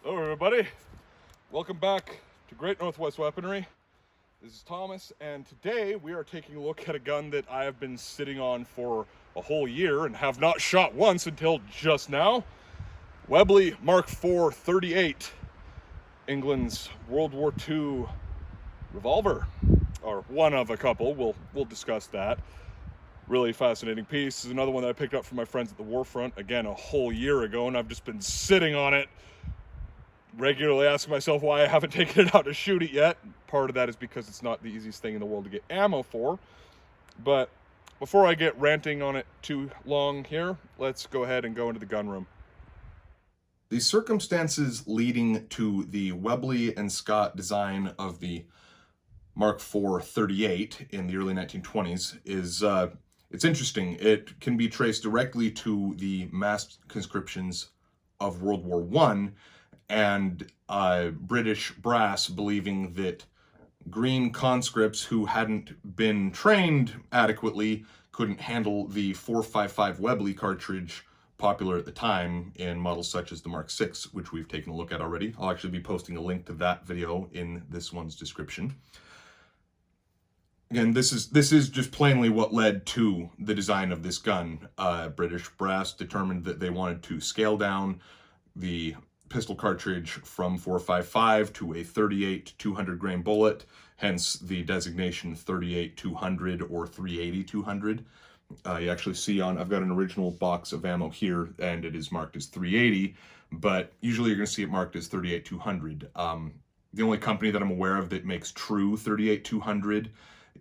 Hello everybody, welcome back to Great Northwest Weaponry. This is Thomas, and today we are taking a look at a gun that I have been sitting on for a whole year and have not shot once until just now. Webley MkIV 38, England's World War II revolver, or one of a couple. We'll discuss that. Really fascinating piece. This is another one that I picked up from my friends at the Warfront, again a whole year ago, and I've just been sitting on it, regularly asking myself why I haven't taken it out to shoot it yet. Part of that is because it's not the easiest thing in the world to get ammo for. But before I get ranting on it too long here, let's go ahead and go into the gun room. The circumstances leading to the Webley and Scott design of the MkIV 38 in the early 1920s is it's interesting. It can be traced directly to the mass conscriptions of World War I, and British brass believing that green conscripts who hadn't been trained adequately couldn't handle the 4.55 Webley cartridge popular at the time in models such as the Mark VI, which we've taken a look at already. I'll actually be posting a link to that video in this one's description. Again, this is just plainly what led to the design of this gun. British brass determined that they wanted to scale down the pistol cartridge from 4.55 to a 38 200 grain bullet, hence the designation 38 200 or 380 200. You actually see I've got an original box of ammo here, and it is marked as 380, but usually you're going to see it marked as 38 200. The only company that I'm aware of that makes true 38 200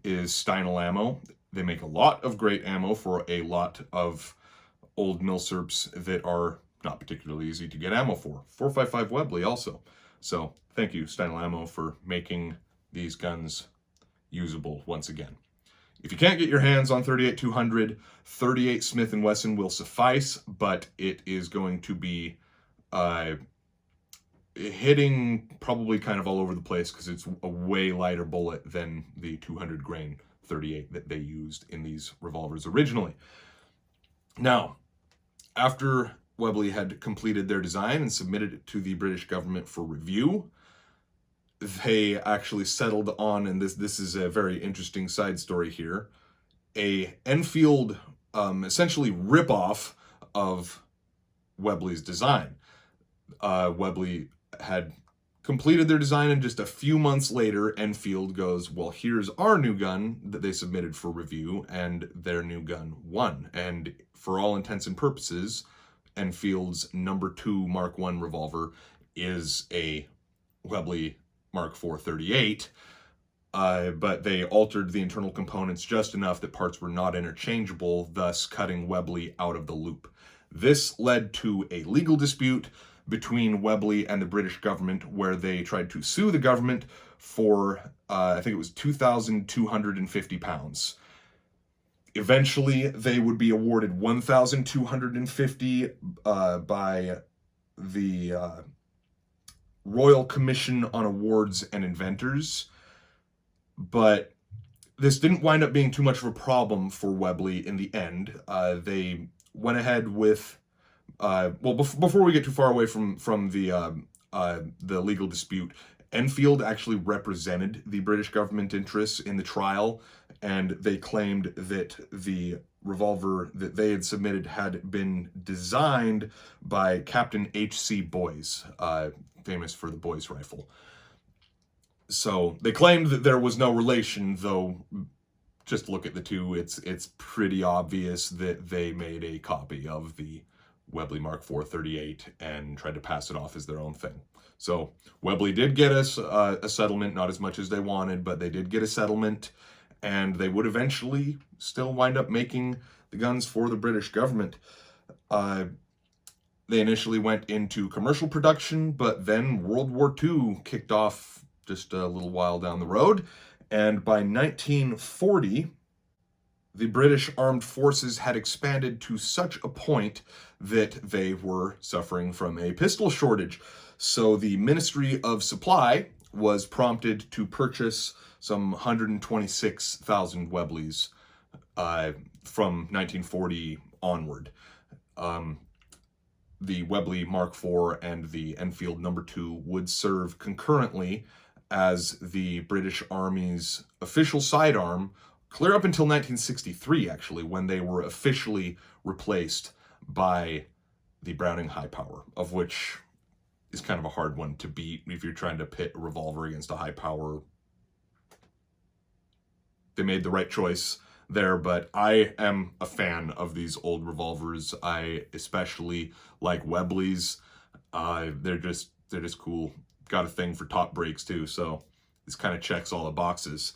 is Steinel Ammo. They make a lot of great ammo for a lot of old milsurps that are not particularly easy to get ammo for. 4.55 Webley also. So thank you, Steinel Ammo, for making these guns usable once again. If you can't get your hands on 38 200, 38 Smith & Wesson will suffice, but it is going to be hitting probably kind of all over the place because it's a way lighter bullet than the 200 grain 38 that they used in these revolvers originally. Now, after Webley had completed their design and submitted it to the British government for review, they actually settled on, and this is a very interesting side story here, a Enfield essentially ripoff of Webley's design. Webley had completed their design, and just a few months later, Enfield goes, well, here's our new gun that they submitted for review, and their new gun won. And for all intents and purposes, Enfield's #2 Mark I revolver is a Webley MkIV 38, but they altered the internal components just enough that parts were not interchangeable, thus cutting Webley out of the loop. This led to a legal dispute between Webley and the British government, where they tried to sue the government for, I think it was £2,250. Eventually, they would be awarded $1,250 by the Royal Commission on Awards and Inventors, but this didn't wind up being too much of a problem for Webley in the end. They went ahead with, before we get too far away from the legal dispute, Enfield actually represented the British government interests in the trial, and they claimed that the revolver that they had submitted had been designed by Captain H.C. Boys, famous for the Boys rifle. So they claimed that there was no relation, though just look at the two, it's pretty obvious that they made a copy of the Webley MkIV 38 and tried to pass it off as their own thing. So Webley did get us a settlement, not as much as they wanted, but they did get a settlement, and they would eventually still wind up making the guns for the British government. They initially went into commercial production, but then World War II kicked off just a little while down the road, and by 1940, the British armed forces had expanded to such a point that they were suffering from a pistol shortage. So the Ministry of Supply was prompted to purchase some 126,000 Webleys from 1940 onward. the Webley Mark IV and the Enfield No. 2 would serve concurrently as the British Army's official sidearm, clear up until 1963, actually, when they were officially replaced by the Browning High Power, of which is kind of a hard one to beat if you're trying to pit a revolver against a high power. They made the right choice there, but I am a fan of these old revolvers. I especially like Webley's. They're just cool. Got a thing for top breaks too, so this kind of checks all the boxes.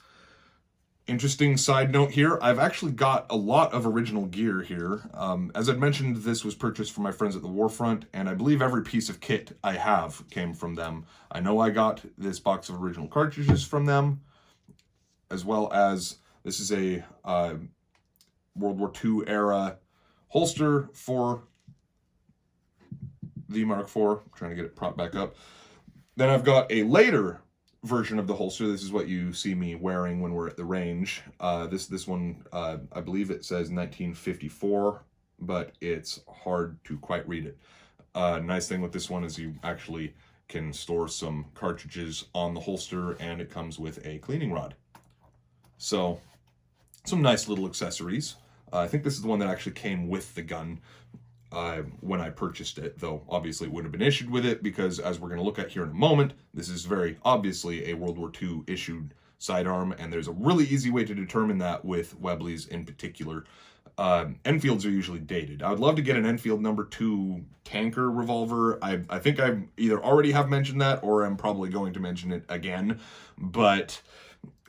Interesting side note here, I've actually got a lot of original gear here. As I'd mentioned, this was purchased from my friends at the Warfront, and I believe every piece of kit I have came from them. I know I got this box of original cartridges from them, as well as this is a World War II era holster for the Mark IV. I'm trying to get it propped back up. Then I've got a later version of the holster. This is what you see me wearing when we're at the range. This one, I believe it says 1954, but it's hard to quite read it. Nice thing with this one is you actually can store some cartridges on the holster, and it comes with a cleaning rod. So, some nice little accessories. I think this is the one that actually came with the gun when I purchased it, though obviously it wouldn't have been issued with it because, as we're going to look at here in a moment, this is very obviously a World War II issued sidearm, and there's a really easy way to determine that with Webley's in particular. Enfields are usually dated. I would love to get an Enfield No. 2 tanker revolver. I think I either already have mentioned that or I'm probably going to mention it again, but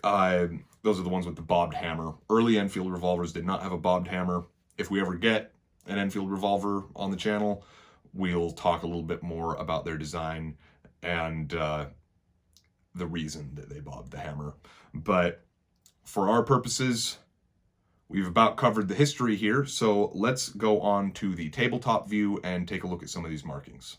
those are the ones with the bobbed hammer. Early Enfield revolvers did not have a bobbed hammer. If we ever get an Enfield revolver on the channel, we'll talk a little bit more about their design and the reason that they bobbed the hammer. But for our purposes, we've about covered the history here, so let's go on to the tabletop view and take a look at some of these markings.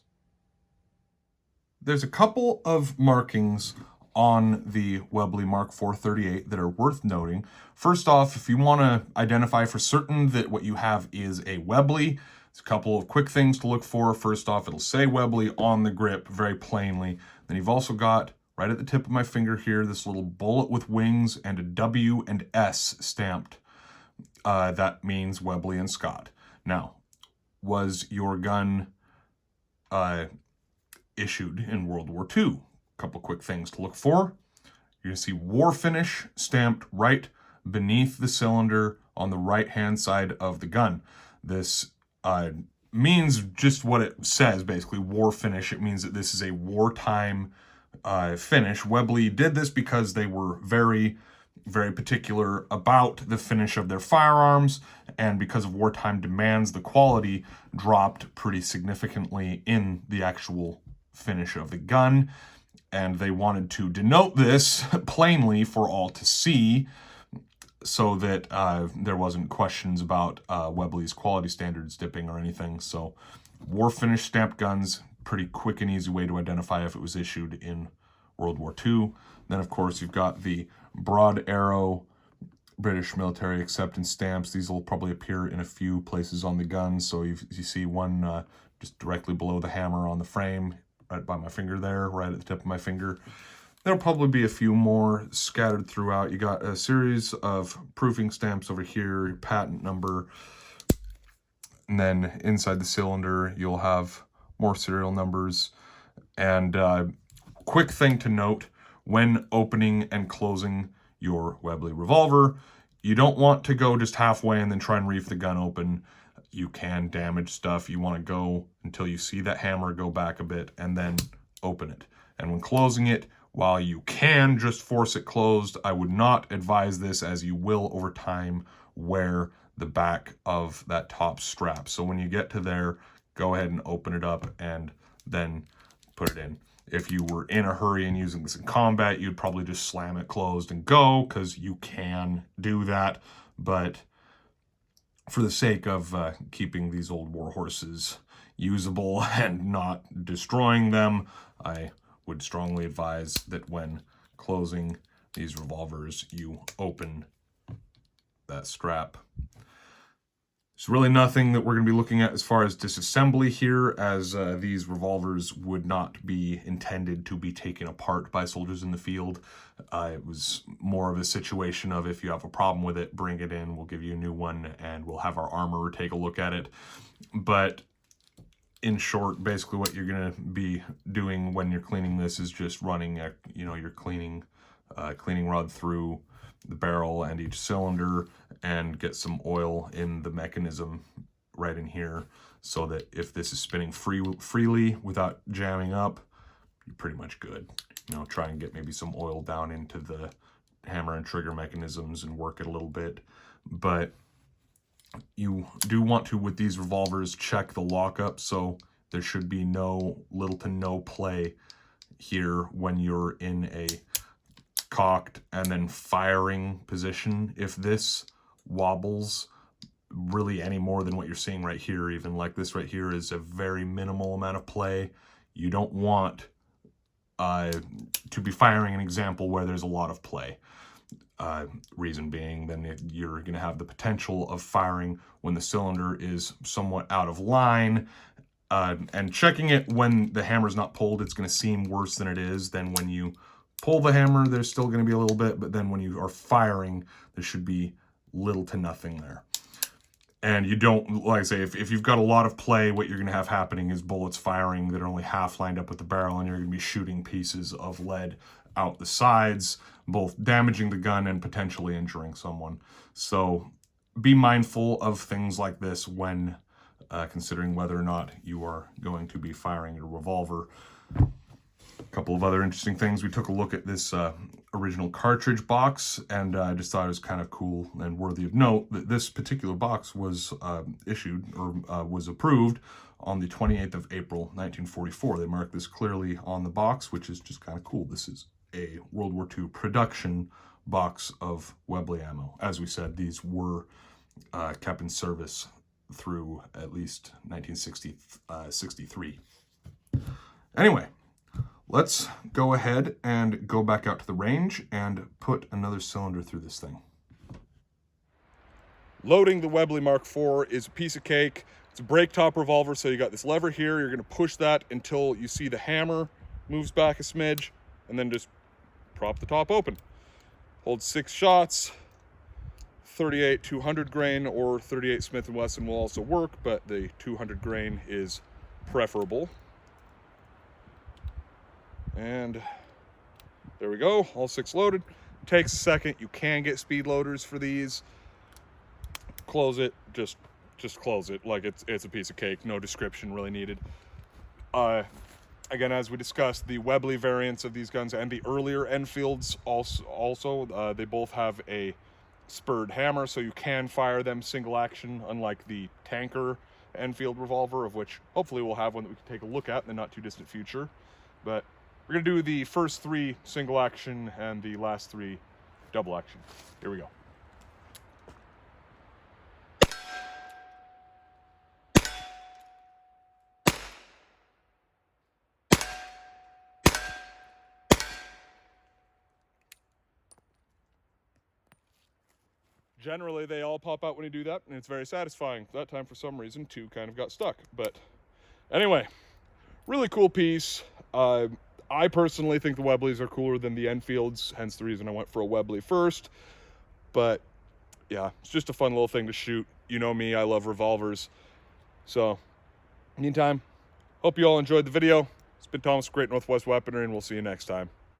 There's a couple of markings on the Webley Mark IV 38 that are worth noting. First off, if you want to identify for certain that what you have is a Webley, there's a couple of quick things to look for. First off, it'll say Webley on the grip very plainly. Then you've also got, right at the tip of my finger here, this little bullet with wings and a W and S stamped. That means Webley and Scott. Now, was your gun issued in World War II? Couple quick things to look for. You're going to see war finish stamped right beneath the cylinder on the right hand side of the gun. This means just what it says, basically, war finish. It means that this is a wartime finish. Webley did this because they were very, very particular about the finish of their firearms, and because of wartime demands, the quality dropped pretty significantly in the actual finish of the gun. And they wanted to denote this plainly for all to see so that there wasn't questions about Webley's quality standards dipping or anything. So war finish stamped guns, pretty quick and easy way to identify if it was issued in World War II. Then, of course, you've got the broad arrow British military acceptance stamps. These will probably appear in a few places on the gun. So you see one just directly below the hammer on the frame, right by my finger there, right at the tip of my finger. There'll probably be a few more scattered throughout. You got a series of proofing stamps over here, your patent number, and then inside the cylinder, you'll have more serial numbers. And quick thing to note, when opening and closing your Webley revolver, you don't want to go just halfway and then try and reef the gun open. You can damage stuff. You want to go until you see that hammer go back a bit and then open it. And when closing it, while you can just force it closed, I would not advise this, as you will over time wear the back of that top strap. So when you get to there, go ahead and open it up and then put it in. If you were in a hurry and using this in combat, you'd probably just slam it closed and go, because you can do that. But for the sake of keeping these old war horses usable and not destroying them, I would strongly advise that when closing these revolvers, you open that strap. There's really nothing that we're going to be looking at as far as disassembly here, as these revolvers would not be intended to be taken apart by soldiers in the field. It was more of a situation of, if you have a problem with it, bring it in, we'll give you a new one, and we'll have our armorer take a look at it. But in short, basically what you're going to be doing when you're cleaning this is just running your cleaning rod through the barrel and each cylinder, and get some oil in the mechanism right in here, so that if this is spinning freely without jamming up, you're pretty much good. Try and get maybe some oil down into the hammer and trigger mechanisms and work it a little bit. But you do want to, with these revolvers, check the lockup, so there should be little to no play here when you're in a cocked and then firing position. If this wobbles really any more than what you're seeing right here, even like this right here is a very minimal amount of play, you don't want to be firing an example where there's a lot of play. Reason being, then you're going to have the potential of firing when the cylinder is somewhat out of line, and checking it when the hammer's not pulled, it's going to seem worse than it is. Then when you pull the hammer, there's still going to be a little bit, but then when you are firing, there should be little to nothing there. And you don't, like I say, if you've got a lot of play, what you're going to have happening is bullets firing that are only half lined up with the barrel, and you're going to be shooting pieces of lead out the sides, both damaging the gun and potentially injuring someone. So be mindful of things like this when considering whether or not you are going to be firing your revolver. A couple of other interesting things. We took a look at this original cartridge box, and I just thought it was kind of cool and worthy of note that this particular box was issued, or was approved, on the 28th of April, 1944. They marked this clearly on the box, which is just kind of cool. This is a World War II production box of Webley ammo. As we said, these were kept in service through at least 1963. Anyway, let's go ahead and go back out to the range and put another cylinder through this thing. Loading the Webley Mark IV is a piece of cake. It's a brake top revolver, so you got this lever here. You're going to push that until you see the hammer moves back a smidge, and then just prop the top open. Hold 6 shots. 38 200 grain or 38 Smith & Wesson will also work, but the 200 grain is preferable. And there we go, all 6 loaded. Takes a second. You can get speed loaders for these. Close it, just close it like it's a piece of cake. No description really needed. Again, as we discussed, the Webley variants of these guns and the earlier Enfields also they both have a spurred hammer, so you can fire them single action, unlike the tanker Enfield revolver, of which hopefully we'll have one that we can take a look at in the not too distant future. But we're going to do the first 3 single action and the last 3 double action. Here we go. Generally, they all pop out when you do that, and it's very satisfying. That time, for some reason, 2 kind of got stuck. But anyway, really cool piece. I personally think the Webleys are cooler than the Enfields, hence the reason I went for a Webley first. But yeah, it's just a fun little thing to shoot. You know me, I love revolvers. So, meantime, hope you all enjoyed the video. It's been Thomas, Great Northwest Weaponry, and we'll see you next time.